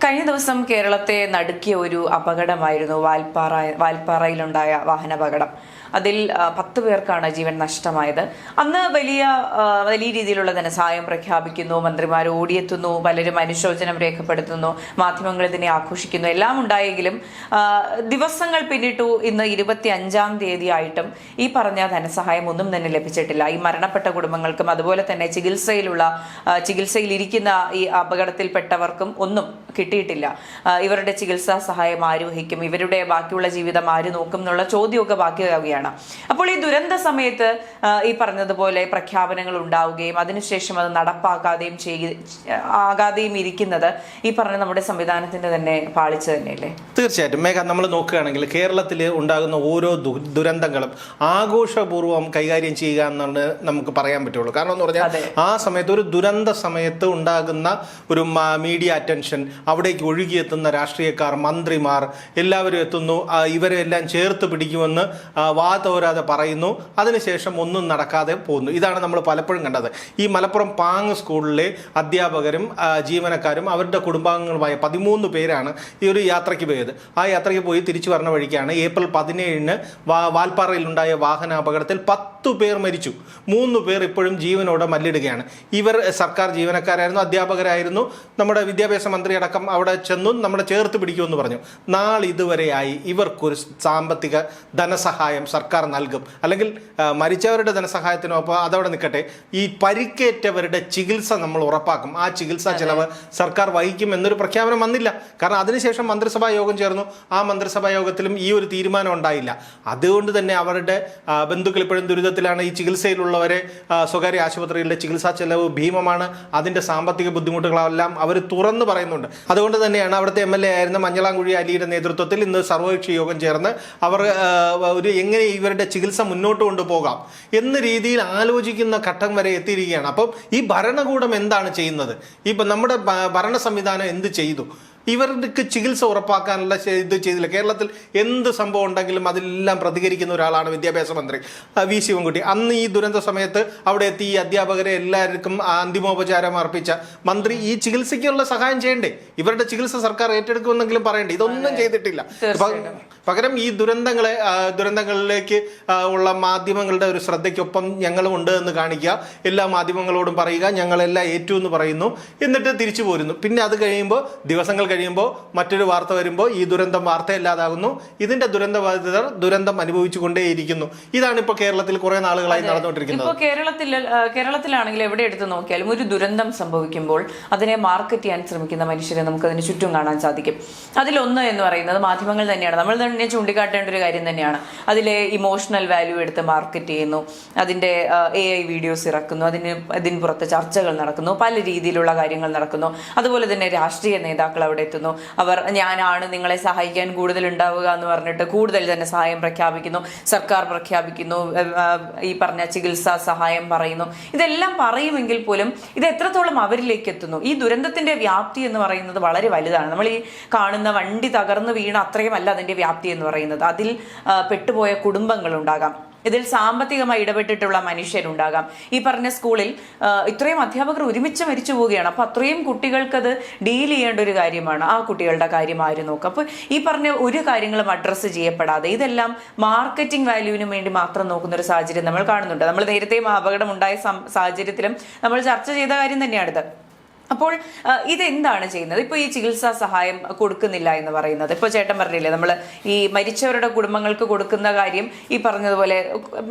കഴിഞ്ഞ ദിവസം കേരളത്തെ നടുക്കിയ ഒരു അപകടമായിരുന്നു വാൽപ്പാറയിലുണ്ടായ വാഹനാപകടം. അതിൽ 10 പേർക്കാണ് ജീവൻ നഷ്ടമായത്. അന്ന് വലിയ രീതിയിലുള്ള ധനസഹായം പ്രഖ്യാപിക്കുന്നു, മന്ത്രിമാർ ഓടിയെത്തുന്നു, പലരും അനുശോചനം രേഖപ്പെടുത്തുന്നു, മാധ്യമങ്ങൾ ഇതിനെ ആഘോഷിക്കുന്നു. എല്ലാം ഉണ്ടായെങ്കിലും ദിവസങ്ങൾ പിന്നിട്ടു. ഇന്ന് 25-ാം തീയതി ആയിട്ടും ഈ പറഞ്ഞ ധനസഹായം ഒന്നും തന്നെ ലഭിച്ചിട്ടില്ല. ഈ മരണപ്പെട്ട കുടുംബങ്ങൾക്കും അതുപോലെ തന്നെ ചികിത്സയിലിരിക്കുന്ന ഈ അപകടത്തിൽപ്പെട്ടവർക്കും ഒന്നും കിട്ടിയിട്ടില്ല. ഇവരുടെ ചികിത്സാ സഹായം ആര് വഹിക്കും, ഇവരുടെ ബാക്കിയുള്ള ജീവിതം ആര് നോക്കും എന്നുള്ള ചോദ്യമൊക്കെ ബാക്കിയാവുകയാണ്. അപ്പോൾ ഈ ദുരന്ത സമയത്ത് ഈ പറഞ്ഞതുപോലെ പ്രഖ്യാപനങ്ങൾ ഉണ്ടാവുകയും അതിനുശേഷം അത് നടപ്പാകാതെയും ഇരിക്കുന്നത് ഈ പറഞ്ഞ നമ്മുടെ സംവിധാനത്തിന്റെ തന്നെ പാളിച്ച തന്നെയല്ലേ? തീർച്ചയായിട്ടും മേഘ, നമ്മൾ നോക്കുകയാണെങ്കിൽ കേരളത്തിൽ ഉണ്ടാകുന്ന ഓരോ ദുരന്തങ്ങളും ആഘോഷപൂർവ്വം കൈകാര്യം ചെയ്യുക എന്നാണ് നമുക്ക് പറയാൻ പറ്റുള്ളൂ. കാരണം എന്ന് പറഞ്ഞാൽ ആ സമയത്ത് ഒരു ദുരന്ത സമയത്ത് ഉണ്ടാകുന്ന ഒരു മീഡിയ അറ്റൻഷൻ, അവിടേക്ക് ഒഴുകിയെത്തുന്ന രാഷ്ട്രീയക്കാർ, മന്ത്രിമാർ എല്ലാവരും എത്തുന്നു, ഇവരെല്ലാം ചേർത്ത് പിടിക്കുമെന്ന് തോരാതെ പറയുന്നു. അതിനുശേഷം ഒന്നും നടക്കാതെ പോകുന്നു. ഇതാണ് നമ്മൾ പലപ്പോഴും കണ്ടത്. ഈ മലപ്പുറം പാങ് സ്കൂളിലെ അധ്യാപകരും ജീവനക്കാരും അവരുടെ കുടുംബാംഗങ്ങളുമായ 13 പേരാണ് ഈ ഒരു യാത്രയ്ക്ക് പോയത്. ആ യാത്രയ്ക്ക് പോയി തിരിച്ചു വരുന്ന വഴിക്കാണ് ഏപ്രിൽ 17-ന് വാൽപ്പാറയിലുണ്ടായ വാഹനാപകടത്തിൽ 10 പേർ മരിച്ചു. 3 പേർ ഇപ്പോഴും ജീവനോടെ മല്ലിടുകയാണ്. ഇവർ സർക്കാർ ജീവനക്കാരായിരുന്നു, അധ്യാപകരായിരുന്നു. നമ്മുടെ വിദ്യാഭ്യാസ മന്ത്രി അടക്കം അവിടെ ചെന്നു നമ്മുടെ ചേർത്ത് പിടിക്കുമെന്ന് പറഞ്ഞു. നാളിതുവരെയായി ഇവർക്കൊരു സാമ്പത്തിക ധനസഹായം സർക്കാർ നൽകും, അല്ലെങ്കിൽ മരിച്ചവരുടെ ധനസഹായത്തിനൊപ്പം അതവിടെ നിൽക്കട്ടെ, ഈ പരിക്കേറ്റവരുടെ ചികിത്സ നമ്മൾ ഉറപ്പാക്കും, ആ ചികിത്സാ ചെലവ് സർക്കാർ വഹിക്കും എന്നൊരു പ്രഖ്യാപനം വന്നില്ല. കാരണം അതിനുശേഷം മന്ത്രിസഭാ യോഗം ചേർന്നു. ആ മന്ത്രിസഭാ യോഗത്തിലും ഈ ഒരു തീരുമാനം ഉണ്ടായില്ല. അതുകൊണ്ട് തന്നെ അവരുടെ ബന്ധുക്കൾ ഇപ്പോഴും ദുരിതത്തിലാണ്. ഈ ചികിത്സയിലുള്ളവരെ സ്വകാര്യ ആശുപത്രികളുടെ ചികിത്സാ ചെലവ് ഭീമമാണ്. അതിൻ്റെ സാമ്പത്തിക ബുദ്ധിമുട്ടുകളെല്ലാം അവർ തുറന്നു പറയുന്നുണ്ട്. അതുകൊണ്ട് തന്നെയാണ് അവിടുത്തെ MLA ആയിരുന്ന മഞ്ഞളാംകുഴി അലിയുടെ നേതൃത്വത്തിൽ ഇന്ന് സർവകക്ഷി യോഗം ചേർന്ന് അവർ എങ്ങനെ ഇവരുടെ ചികിത്സ മുന്നോട്ട് കൊണ്ടുപോകാം എന്ന രീതിയിൽ ആലോചിക്കുന്ന ഘട്ടം വരെ എത്തിയിരിക്കുകയാണ്. അപ്പം ഈ ഭരണകൂടം എന്താണ് ചെയ്യുന്നത്? ഇപ്പം നമ്മുടെ ഭരണ സംവിധാനം എന്ത് ചെയ്തു? ഇവർക്ക് ചികിത്സ ഉറപ്പാക്കാനുള്ള ഇത് ചെയ്തില്ല. കേരളത്തിൽ എന്ത് സംഭവം ഉണ്ടെങ്കിലും അതിലെല്ലാം പ്രതികരിക്കുന്ന ഒരാളാണ് വിദ്യാഭ്യാസ മന്ത്രി വി ശിവൻകുട്ടി. അന്ന് ഈ ദുരന്ത സമയത്ത് അവിടെ എത്തി ഈ അധ്യാപകരെ എല്ലാവർക്കും അന്തിമോപചാരം അർപ്പിച്ച മന്ത്രി ഈ ചികിത്സയ്ക്കുള്ള സഹായം ചെയ്യണ്ടേ? ഇവരുടെ ചികിത്സ സർക്കാർ ഏറ്റെടുക്കുമെന്നെങ്കിലും പറയണ്ടേ? ഇതൊന്നും ചെയ്തിട്ടില്ല. പകരം ഈ ദുരന്തങ്ങളിലേക്ക് ഉള്ള മാധ്യമങ്ങളുടെ ഒരു ശ്രദ്ധയ്ക്കൊപ്പം ഞങ്ങളും ഉണ്ട് എന്ന് കാണിക്കുക, എല്ലാ മാധ്യമങ്ങളോടും പറയുക ഞങ്ങളെല്ലാം ഏറ്റു എന്ന് പറയുന്നു, എന്നിട്ട് തിരിച്ചു പോരുന്നു. പിന്നെ അത് കഴിയുമ്പോൾ ദിവസങ്ങൾ കഴിയുമ്പോൾ മറ്റൊരു വാർത്ത വരുമ്പോൾ ഈ ദുരന്തം വാർത്തയല്ലാതാകുന്നു. ഇതിന്റെ ദുരന്തബാധിതർ ദുരന്തം അനുഭവിച്ചു കൊണ്ടേയിരിക്കുന്നു. ഇതാണ് ഇപ്പോൾ കേരളത്തിൽ കുറെ നാളുകളായി നടന്നുകൊണ്ടിരിക്കുന്നത്. ഇപ്പോൾ കേരളത്തിലാണെങ്കിൽ എവിടെ എടുത്ത് നോക്കിയാലും ഒരു ദുരന്തം സംഭവിക്കുമ്പോൾ അതിനെ മാർക്കറ്റ് ചെയ്യാൻ ശ്രമിക്കുന്ന മനുഷ്യരെ നമുക്ക് അതിന് ചുറ്റും കാണാൻ സാധിക്കും. അതിലൊന്ന് എന്ന് പറയുന്നത് മാധ്യമങ്ങൾ തന്നെയാണ്. നമ്മൾ തന്നെ ചൂണ്ടിക്കാട്ടേണ്ട ഒരു കാര്യം തന്നെയാണ്. അതിലെ ഇമോഷണൽ വാല്യൂ എടുത്ത് മാർക്കറ്റ് ചെയ്യുന്നു, അതിന്റെ AI വീഡിയോസ് ഇറക്കുന്നു, ഇതിന് പുറത്ത് ചർച്ചകൾ നടക്കുന്നു, പല രീതിയിലുള്ള കാര്യങ്ങൾ നടക്കുന്നു. അതുപോലെ തന്നെ രാഷ്ട്രീയ നേതാക്കൾ അവിടെ എത്തുന്നു. ഞാനാണ് നിങ്ങളെ സഹായിക്കാൻ കൂടുതൽ ഉണ്ടാവുക എന്ന് പറഞ്ഞിട്ട് കൂടുതൽ തന്നെ സഹായം പ്രഖ്യാപിക്കുന്നു, സർക്കാർ പ്രഖ്യാപിക്കുന്നു, ഈ പറഞ്ഞ ചികിത്സാ സഹായം പറയുന്നു. ഇതെല്ലാം പറയുമെങ്കിൽ പോലും ഇത് എത്രത്തോളം അവരിലേക്ക് എത്തുന്നു? ഈ ദുരന്തത്തിന്റെ വ്യാപ്തി എന്ന് പറയുന്നത് വളരെ വലുതാണ്. നമ്മൾ ഈ കാണുന്ന വണ്ടി തകർന്നു വീണ അത്രയും അല്ല അതിന്റെ വ്യാപ്തി എന്ന് പറയുന്നത്. അതിൽ പെട്ടുപോയ കുടുംബങ്ങളുണ്ടാകാം, ഇതിൽ സാമ്പത്തികമായി ഇടപെട്ടിട്ടുള്ള മനുഷ്യരുണ്ടാകാം. ഈ പറഞ്ഞ സ്കൂളിൽ ഇത്രയും അധ്യാപകർ ഒരുമിച്ച് മരിച്ചു പോവുകയാണ്. അപ്പൊ അത്രയും കുട്ടികൾക്കത് ഡീൽ ചെയ്യേണ്ട ഒരു കാര്യമാണ്. ആ കുട്ടികളുടെ കാര്യം ആര് നോക്കും? അപ്പൊ ഈ പറഞ്ഞ ഒരു കാര്യങ്ങളും അഡ്രസ്സ് ചെയ്യപ്പെടാതെ ഇതെല്ലാം മാർക്കറ്റിംഗ് വാല്യൂവിന് വേണ്ടി മാത്രം നോക്കുന്ന ഒരു സാഹചര്യം നമ്മൾ കാണുന്നുണ്ട്. നമ്മൾ നേരത്തെയും അപകടം ഉണ്ടായ സാഹചര്യത്തിലും നമ്മൾ ചർച്ച ചെയ്ത കാര്യം തന്നെയാണിത്. അപ്പോൾ ഇതെന്താണ് ചെയ്യുന്നത്? ഇപ്പോൾ ഈ ചികിത്സാ സഹായം കൊടുക്കുന്നില്ല എന്ന് പറയുന്നത്, ഇപ്പോൾ ചേട്ടൻ പറഞ്ഞില്ലേ, നമ്മൾ ഈ മരിച്ചവരുടെ കുടുംബങ്ങൾക്ക് കൊടുക്കുന്ന കാര്യം ഈ പറഞ്ഞതുപോലെ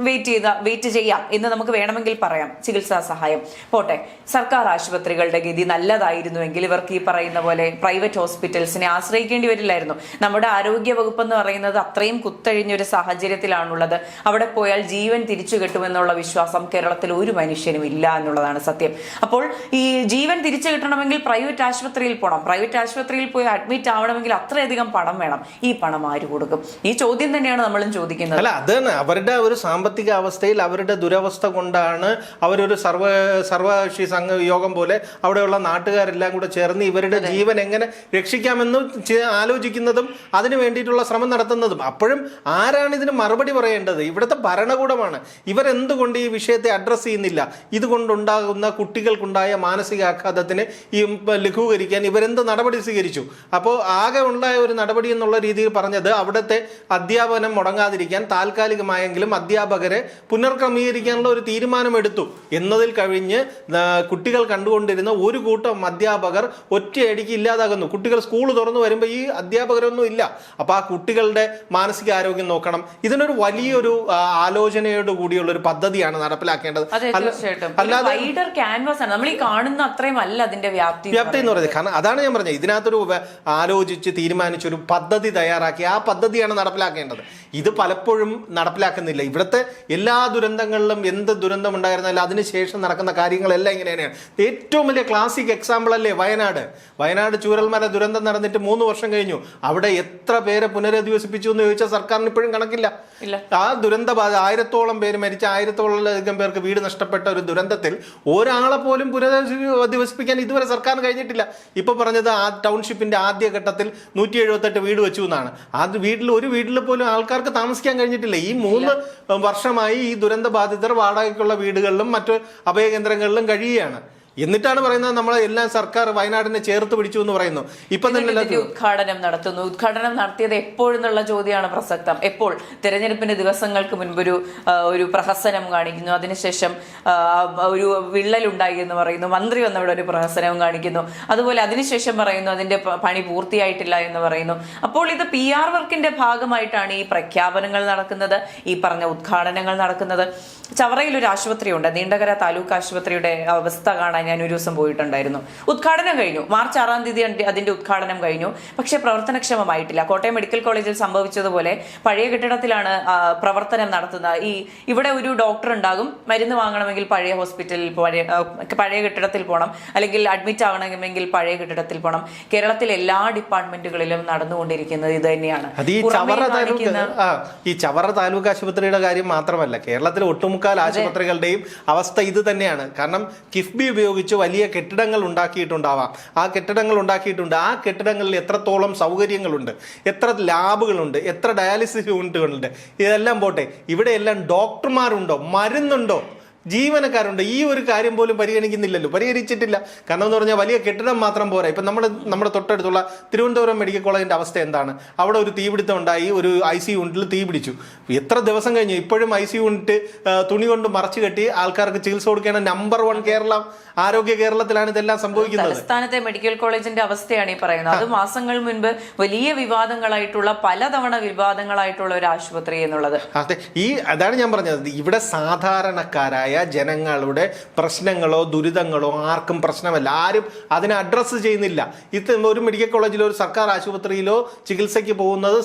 വെയിറ്റ് ചെയ്യാം എന്ന് നമുക്ക് വേണമെങ്കിൽ പറയാം. ചികിത്സാ സഹായം പോട്ടെ, സർക്കാർ ആശുപത്രികളുടെ ഗതി നല്ലതായിരുന്നുവെങ്കിൽ ഇവർക്ക് ഈ പറയുന്ന പോലെ പ്രൈവറ്റ് ഹോസ്പിറ്റൽസിനെ ആശ്രയിക്കേണ്ടി വരില്ലായിരുന്നു. നമ്മുടെ ആരോഗ്യ വകുപ്പ് എന്ന് പറയുന്നത് അത്രയും കുത്തഴിഞ്ഞൊരു സാഹചര്യത്തിലാണുള്ളത്. അവിടെ പോയാൽ ജീവൻ തിരിച്ചു കിട്ടുമെന്നുള്ള വിശ്വാസം കേരളത്തിൽ ഒരു മനുഷ്യനും ഇല്ല എന്നുള്ളതാണ് സത്യം. അപ്പോൾ ഈ ജീവൻ തിരിച്ചു കിട്ടണമെങ്കിൽ പ്രൈവറ്റ് ആശുപത്രിയിൽ പോകണം. പ്രൈവറ്റ് ആശുപത്രിയിൽ പോയി അഡ്മിറ്റ് ആവണമെങ്കിൽ അത്രയധികം പണം വേണം. ഈ പണം ആര് കൊടുക്കും? ഈ ചോദ്യം തന്നെയാണ് നമ്മളും ചോദിക്കുന്നത്. അല്ല, അതാണ് അവരുടെ ഒരു സാമ്പത്തിക അവസ്ഥയിൽ അവരുടെ ദുരവസ്ഥ കൊണ്ടാണ് അവരൊരു സർവകക്ഷി യോഗം പോലെ അവിടെയുള്ള നാട്ടുകാരെല്ലാം കൂടെ ചേർന്ന് ഇവരുടെ ജീവൻ എങ്ങനെ രക്ഷിക്കാമെന്ന് ആലോചിക്കുന്നതും അതിനു വേണ്ടിയിട്ടുള്ള ശ്രമം നടത്തുന്നതും. അപ്പോഴും ആരാണ് ഇതിന് മറുപടി പറയേണ്ടത്? ഇവിടുത്തെ ഭരണകൂടമാണ്. ഇവരെന്തുകൊണ്ട് ഈ വിഷയത്തെ അഡ്രസ്സ് ചെയ്യുന്നില്ല? ഇതുകൊണ്ടുണ്ടാകുന്ന കുട്ടികൾക്കുണ്ടായ മാനസികാഘാതത്തിന് അതിനെ ഈ ലഘൂകരിക്കാൻ ഇവരെന്ത് നടപടി സ്വീകരിച്ചു? അപ്പോൾ ആകെ ഉണ്ടായ ഒരു നടപടി എന്നുള്ള രീതിയിൽ പറഞ്ഞത് അവിടുത്തെ അധ്യാപനം മുടങ്ങാതിരിക്കാൻ താൽക്കാലികമായെങ്കിലും അധ്യാപകരെ പുനർക്രമീകരിക്കാനുള്ള ഒരു തീരുമാനമെടുത്തു എന്നതിൽ കഴിഞ്ഞ് കുട്ടികൾ കണ്ടുകൊണ്ടിരുന്ന ഒരു കൂട്ടം അധ്യാപകർ ഒറ്റയടിക്ക് ഇല്ലാതാകുന്നു. കുട്ടികൾ സ്കൂൾ തുറന്നു വരുമ്പോൾ ഈ അധ്യാപകരൊന്നും ഇല്ല. അപ്പൊ ആ കുട്ടികളുടെ മാനസികാരോഗ്യം നോക്കണം. ഇതിനൊരു വലിയൊരു ആലോചനയോട് കൂടിയുള്ള ഒരു പദ്ധതിയാണ് നടപ്പിലാക്കേണ്ടത്. അല്ലാതെ ക്യാൻവാസ് ആണ് നമ്മൾ ഈ കാണുന്ന അത്രയും അല്ല അതിന്റെ വ്യാപ്തി എന്ന് പറയുന്നത്. കാരണം അതാണ് ഞാൻ പറഞ്ഞത്, ഇതിനകത്തൊരു ആലോചിച്ച് തീരുമാനിച്ചൊരു പദ്ധതി തയ്യാറാക്കി ആ പദ്ധതിയാണ് നടപ്പിലാക്കേണ്ടത്. ഇത് പലപ്പോഴും നടപ്പിലാക്കുന്നില്ല. ഇവിടുത്തെ എല്ലാ ദുരന്തങ്ങളിലും എന്ത് ദുരന്തം ഉണ്ടായിരുന്നാലും അതിനുശേഷം നടക്കുന്ന കാര്യങ്ങളെല്ലാം ഇങ്ങനെയാണ്. ഏറ്റവും വലിയ ക്ലാസിക് എക്സാമ്പിൾ അല്ലേ വയനാട് ചൂരൽമല ദുരന്തം നടന്നിട്ട് 3 വർഷം കഴിഞ്ഞു. അവിടെ എത്ര പേരെ പുനരധിവസിപ്പിച്ചു എന്ന് ചോദിച്ചാൽ സർക്കാരിന് ഇപ്പോഴും കണക്കില്ല. ആ ദുരന്തബാധ 1000-ഓളം പേര് മരിച്ച 1000-ഓളം പേർക്ക് വീട് നഷ്ടപ്പെട്ട ഒരു ദുരന്തത്തിൽ ഒരാളെ പോലും പുനരധിവസിപ്പിക്കാൻ ഇതുവരെ സർക്കാരിന് കഴിഞ്ഞിട്ടില്ല. ഇപ്പൊ പറഞ്ഞത് ആ ടൗൺഷിപ്പിന്റെ ആദ്യ ഘട്ടത്തിൽ 178 വീട് വെച്ചു എന്നാണ്. ആ ഒരു വീട്ടിൽ പോലും ആൾക്കാർക്ക് താമസിക്കാൻ കഴിഞ്ഞിട്ടില്ല. ഈ 3 വർഷമായി ഈ ദുരന്ത ബാധിതർ വാടകയ്ക്കുള്ള വീടുകളിലും മറ്റു അഭയകേന്ദ്രങ്ങളിലും കഴിയുകയാണ്. എന്നിട്ടാണ് പറയുന്നത് നമ്മളെ എല്ലാം സർക്കാർ വയനാടിനെ ചേർത്ത് പിടിച്ചു എന്ന് പറയുന്നു. ഇപ്പൊ തന്നെ ഉദ്ഘാടനം നടത്തുന്നു. ഉദ്ഘാടനം നടത്തിയത് എപ്പോഴെന്നുള്ള ചോദ്യമാണ് പ്രസക്തം. എപ്പോൾ? തെരഞ്ഞെടുപ്പിന്റെ ദിവസങ്ങൾക്ക് മുൻപ് ഒരു പ്രഹസനം കാണിക്കുന്നു, അതിനുശേഷം ഒരു വിള്ളലുണ്ടായി എന്ന് പറയുന്നു, മന്ത്രി വന്നവിടെ ഒരു പ്രഹസനവും കാണിക്കുന്നു, അതുപോലെ അതിനുശേഷം പറയുന്നു അതിന്റെ പണി പൂർത്തിയായിട്ടില്ല എന്ന് പറയുന്നു. അപ്പോൾ ഇത് PR വർക്കിന്റെ ഭാഗമായിട്ടാണ് ഈ പ്രഖ്യാപനങ്ങൾ നടക്കുന്നത്, ഈ പറഞ്ഞ ഉദ്ഘാടനങ്ങൾ നടക്കുന്നത്. ചവറയിൽ ഒരു ആശുപത്രിയുണ്ട്, നീണ്ടകര താലൂക്ക് ആശുപത്രിയുടെ അവസ്ഥ കാണാൻ ഞാൻ ഒരു ദിവസം പോയിട്ടുണ്ടായിരുന്നു. ഉദ്ഘാടനം കഴിഞ്ഞു, മാർച്ച് 6-ാം തീയതി അതിന്റെ ഉദ്ഘാടനം കഴിഞ്ഞു. പക്ഷെ പ്രവർത്തനക്ഷമമായിട്ടില്ല. കോട്ടയം മെഡിക്കൽ കോളേജിൽ സംഭവിച്ചതുപോലെ പഴയ കെട്ടിടത്തിലാണ് പ്രവർത്തനം നടത്തുന്നത്. ഇവിടെ ഒരു ഡോക്ടർ ഉണ്ടാകും, മരുന്ന് വാങ്ങണമെങ്കിൽ പഴയ ഹോസ്പിറ്റലിൽ പഴയ കെട്ടിടത്തിൽ പോകണം, അല്ലെങ്കിൽ അഡ്മിറ്റ് ആകണമെങ്കിൽ പഴയ കെട്ടിടത്തിൽ പോകണം. കേരളത്തിൽ എല്ലാ ഡിപ്പാർട്ട്മെന്റുകളിലും നടന്നുകൊണ്ടിരിക്കുന്നത് ഇത് തന്നെയാണ്. ഈ ചവറ താലൂക്ക് ആശുപത്രിയുടെ കാര്യം മാത്രമല്ല, കേരളത്തിലെ ഒട്ടുമുക്കാൽ ആശുപത്രികളുടെയും അവസ്ഥ ഇത് തന്നെയാണ്. കാരണം കിഫ്ബി ഉപയോഗിച്ച് വലിയ കെട്ടിടങ്ങൾ ഉണ്ടാക്കിയിട്ടുണ്ടാവാം. ആ കെട്ടിടങ്ങൾ ഉണ്ടാക്കിയിട്ടുണ്ട്. ആ കെട്ടിടങ്ങളിൽ എത്രത്തോളം സൗകര്യങ്ങളുണ്ട്, എത്ര ലാബുകളുണ്ട്, എത്ര ഡയാലിസിസ് യൂണിറ്റുകളുണ്ട്, ഇതെല്ലാം പോട്ടെ, ഇവിടെയെല്ലാം ഡോക്ടർമാരുണ്ടോ, മരുന്നുണ്ടോ, ജീവനക്കാരുണ്ട്? ഈ ഒരു കാര്യം പോലും പരിഹരിച്ചിട്ടില്ല. കാരണം എന്ന് പറഞ്ഞാൽ വലിയ കെട്ടിടം മാത്രം പോരാ. ഇപ്പം നമ്മുടെ തൊട്ടടുത്തുള്ള തിരുവനന്തപുരം മെഡിക്കൽ കോളേജിന്റെ അവസ്ഥ എന്താണ്? അവിടെ ഒരു തീപിടുത്തം ഉണ്ടായി, ഒരു ICU യൂണിറ്റിൽ തീ പിടിച്ചു. എത്ര ദിവസം കഴിഞ്ഞു? ഇപ്പോഴും ICU യൂണിറ്റ് തുണി കൊണ്ട് മറച്ചു കെട്ടി ആൾക്കാർക്ക് ചികിത്സ കൊടുക്കുകയാണ്. നമ്പർ 1 ആരോഗ്യ കേരളത്തിലാണ് ഇതെല്ലാം സംഭവിക്കുന്നത്. സംസ്ഥാനത്തെ മെഡിക്കൽ കോളേജിന്റെ അവസ്ഥയാണ് ഈ പറയുന്നത്. അത് മാസങ്ങൾ മുൻപ് വലിയ പലതവണ വിവാദങ്ങളായിട്ടുള്ള ഒരു ആശുപത്രി എന്നുള്ളത്. അതെ, അതാണ് ഞാൻ പറഞ്ഞത്. ഇവിടെ സാധാരണക്കാരായ ജനങ്ങളുടെ പ്രശ്നങ്ങളോ ദുരിതങ്ങളോ ആർക്കും പ്രശ്നമല്ല. ആരും അതിനെ അഡ്രസ്സ് ചെയ്യുന്നില്ല. ഇത് ഒരു മെഡിക്കൽ കോളേജിലോ ഒരു സർക്കാർ ആശുപത്രിയിലോ ചികിത്സയ്ക്ക് പോകുന്നത്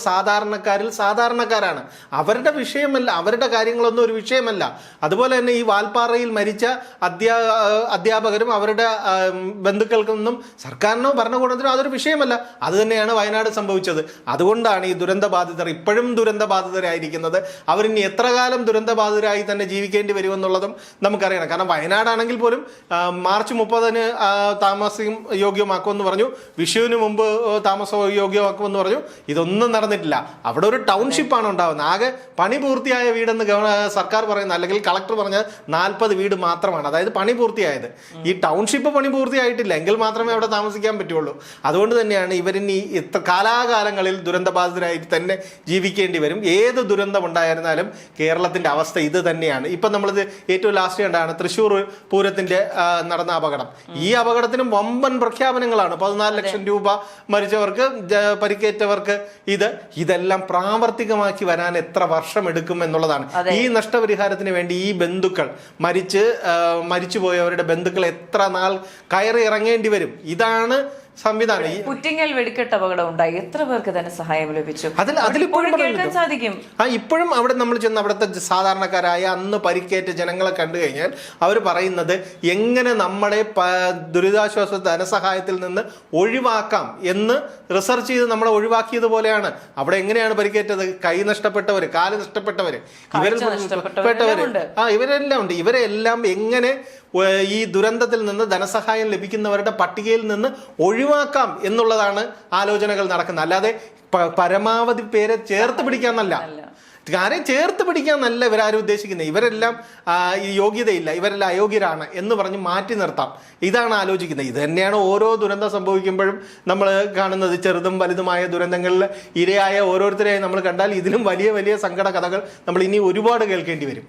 സാധാരണക്കാരാണ്. അവരുടെ വിഷയമല്ല, അവരുടെ കാര്യങ്ങളൊന്നും ഒരു വിഷയമല്ല. അതുപോലെ തന്നെ ഈ വാൽപ്പാറയിൽ മരിച്ച അധ്യാപകരും അവരുടെ ബന്ധുക്കൾക്കൊന്നും സർക്കാരിനോ ഭരണകൂടത്തിനോ അതൊരു വിഷയമല്ല. അത് തന്നെയാണ് വയനാട് സംഭവിച്ചത്. അതുകൊണ്ടാണ് ഈ ദുരന്തബാധിതർ ഇപ്പോഴും ദുരന്തബാധിതരായിരിക്കുന്നത്. അവരിനി എത്ര കാലം ദുരന്തബാധിതരായി തന്നെ ജീവിക്കേണ്ടി വരുമെന്നുള്ളതും നമുക്കറിയണം. കാരണം വയനാടാണെങ്കിൽ പോലും മാർച്ച് 30-ന് താമസം യോഗ്യമാക്കുമെന്ന് പറഞ്ഞു, വിഷുവിന് മുമ്പ് താമസം യോഗ്യമാക്കുമെന്ന് പറഞ്ഞു. ഇതൊന്നും നടന്നിട്ടില്ല. അവിടെ ഒരു ടൗൺഷിപ്പാണ് ഉണ്ടാവുന്നത്. ആകെ പണി പൂർത്തിയായ വീടെന്ന് സർക്കാർ പറയുന്നത്, അല്ലെങ്കിൽ കളക്ടർ പറഞ്ഞ 40 വീട് മാത്രമാണ്, അതായത് പണി പൂർത്തിയായത്. ഈ ടൗൺഷിപ്പ് പണി പൂർത്തിയായിട്ടില്ല, എങ്കിൽ മാത്രമേ അവിടെ താമസിക്കാൻ പറ്റുള്ളൂ. അതുകൊണ്ട് തന്നെയാണ് ഇവരിനി കാലാകാലങ്ങളിൽ ദുരന്തബാധിതരായിട്ട് തന്നെ ജീവിക്കേണ്ടി വരും. ഏത് ദുരന്തം ഉണ്ടായിരുന്നാലും കേരളത്തിന്റെ അവസ്ഥ ഇത് തന്നെയാണ്. ഇപ്പം നമ്മളിത് ഏറ്റവും ലാസ്റ്റ് കണ്ടാണ് തൃശ്ശൂർ പൂരത്തിന്റെ നടന്ന അപകടം. ഈ അപകടത്തിനും വമ്പൻ പ്രഖ്യാപനങ്ങളാണ്. 14 ലക്ഷം രൂപ മരിച്ചവർക്ക്, പരിക്കേറ്റവർക്ക്. ഇതെല്ലാം പ്രാവർത്തികമാക്കി വരാൻ എത്ര വർഷം എടുക്കും എന്നുള്ളതാണ്. ഈ നഷ്ടപരിഹാരത്തിന് വേണ്ടി ഈ ബന്ധുക്കൾ മരിച്ചുപോയവരുടെ ബന്ധുക്കൾ എത്ര നാൾ കയറി ഇറങ്ങേണ്ടി വരും? ഇതാണ് സംവിധാനം. പുറ്റിങ്ങൽ വെടിക്കെട്ട് അപകടം ഉണ്ടായി, എത്ര പേർക്ക് തന്നെ സഹായം ലഭിച്ചു? സാധിക്കും. ഇപ്പോഴും അവിടെ നമ്മൾ ചെന്ന് അവിടുത്തെ സാധാരണക്കാരായ അന്ന് പരിക്കേറ്റ ജനങ്ങളെ കണ്ടു കഴിഞ്ഞാൽ അവർ പറയുന്നത് എങ്ങനെ നമ്മളെ ദുരിതാശ്വാസ ധനസഹായത്തിൽ നിന്ന് ഒഴിവാക്കാം എന്ന് റിസർച്ച് ചെയ്ത് നമ്മളെ ഒഴിവാക്കിയതുപോലെയാണ്. അവിടെ എങ്ങനെയാണ് പരിക്കേറ്റത്? കൈ നഷ്ടപ്പെട്ടവര്, കാല് നഷ്ടപ്പെട്ടവര്, ഇവരെല്ലാം ഉണ്ട്. ഇവരെല്ലാം എങ്ങനെ ഈ ദുരന്തത്തിൽ നിന്ന് ധനസഹായം ലഭിക്കുന്നവരുടെ പട്ടികയിൽ നിന്ന് ഒഴിവാക്കാം എന്നുള്ളതാണ് ആലോചനകൾ നടക്കുന്നത്. അല്ലാതെ പരമാവധി പേരെ ചേർത്ത് പിടിക്കാന്നല്ല. ആരെയും ചേർത്ത് പിടിക്കാന്നല്ല ഇവരാരും ഉദ്ദേശിക്കുന്നത്. ഇവരെല്ലാം ഈ യോഗ്യതയില്ല, ഇവരെല്ലാം അയോഗ്യരാണ് എന്ന് പറഞ്ഞ് മാറ്റി നിർത്താം, ഇതാണ് ആലോചിക്കുന്നത്. ഇത് തന്നെയാണ് ഓരോ ദുരന്തം സംഭവിക്കുമ്പോഴും നമ്മൾ കാണുന്നത്. ചെറുതും വലുതുമായ ദുരന്തങ്ങളിൽ ഇരയായ ഓരോരുത്തരെയും നമ്മൾ കണ്ടാൽ ഇതിലും വലിയ വലിയ സങ്കട കഥകൾ നമ്മൾ ഇനി ഒരുപാട് കേൾക്കേണ്ടി വരും.